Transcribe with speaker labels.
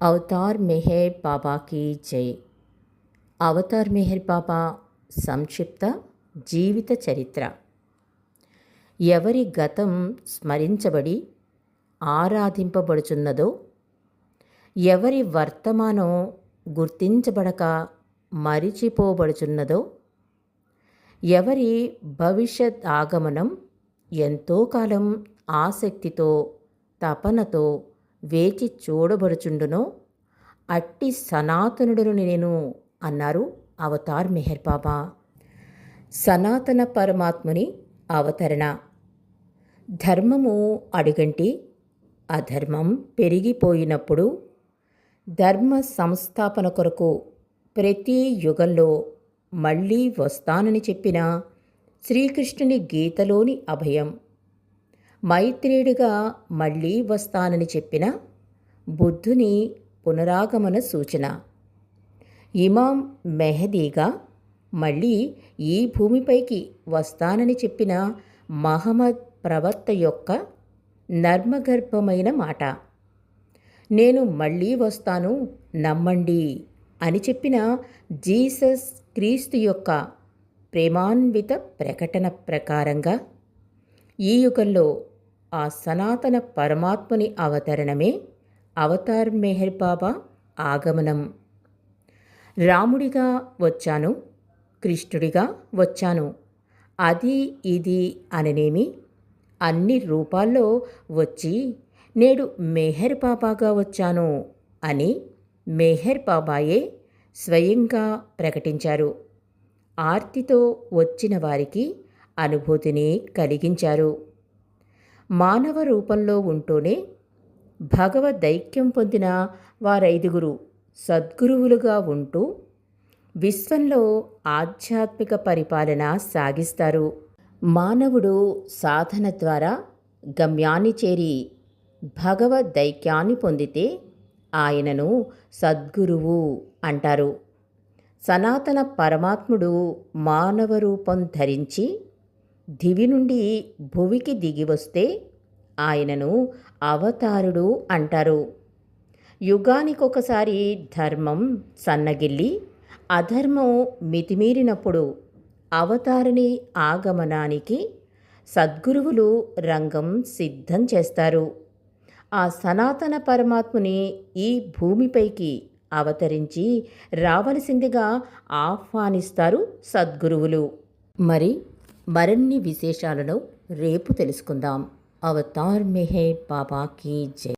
Speaker 1: Avatar Meher బాబాకి జై. Avatar Meher బాబా సంక్షిప్త జీవిత చరిత్ర. ఎవరి గతం స్మరించబడి ఆరాధింపబడుచున్నదో, ఎవరి వర్తమానం గుర్తించబడక మరిచిపోబడుచున్నదో, ఎవరి భవిష్యత్ ఆగమనం ఎంతో కాలం ఆసక్తితో తపనతో వేచి చూడబడుచుండునో అట్టి సనాతనుడును నేను అన్నారు అవతార్ మెహర్ బాబా. సనాతన పరమాత్ముని అవతరణ. ధర్మము అడుగంటి అధర్మం పెరిగిపోయినప్పుడు ధర్మ సంస్థాపన కొరకు ప్రతి యుగంలో మళ్ళీ వస్తానని చెప్పిన శ్రీకృష్ణుని గీతలోని అభయం, మైత్రేయుడిగా మళ్ళీ వస్తానని చెప్పిన బుద్ధుని పునరాగమన సూచన, ఇమాం మెహదీగా మళ్ళీ ఈ భూమిపైకి వస్తానని చెప్పిన మహమ్మద్ ప్రవక్త యొక్క నర్మగర్భమైన మాట, నేను మళ్ళీ వస్తాను నమ్మండి అని చెప్పిన జీసస్ క్రీస్తు యొక్క ప్రేమాన్విత ప్రకటన ప్రకారంగా ఈ యుగంలో ఆ సనాతన పరమాత్ముని అవతరణమే అవతార్ మెహర్ బాబా ఆగమనం. రాముడిగా వచ్చాను, కృష్ణుడిగా వచ్చాను, అది ఇది అననేమి అన్ని రూపాల్లో వచ్చి నేడు మెహర్ బాబాగా వచ్చాను అని మెహర్ బాబాయే స్వయంగా ప్రకటించారు. ఆర్తితో వచ్చిన వారికి అనుభూతిని కలిగించారు. మానవ రూపంలో ఉంటూనే భగవదైక్యం పొందిన వారైదుగురు సద్గురువులుగా ఉంటూ విశ్వంలో ఆధ్యాత్మిక పరిపాలన సాగిస్తారు. మానవుడు సాధన ద్వారా గమ్యాన్ని చేరి భగవదైక్యాన్ని పొందితే ఆయనను సద్గురువు అంటారు. సనాతన పరమాత్ముడు మానవ రూపం ధరించి దివి నుండి భువికి దిగి వస్తే ఆయనను అవతారుడు అంటారు. యుగానికొకసారి ధర్మం సన్నగిల్లి అధర్మం మితిమీరినప్పుడు అవతారుని ఆగమనానికి సద్గురువులు రంగం సిద్ధం చేస్తారు. ఆ సనాతన పరమాత్ముని ఈ భూమిపైకి అవతరించి రావలసిందిగా ఆహ్వానిస్తారు సద్గురువులు. మరిన్ని విశేషాలను రేపు తెలుసుకుందాం. అవతార్ మెహర్ బాబాకి జై.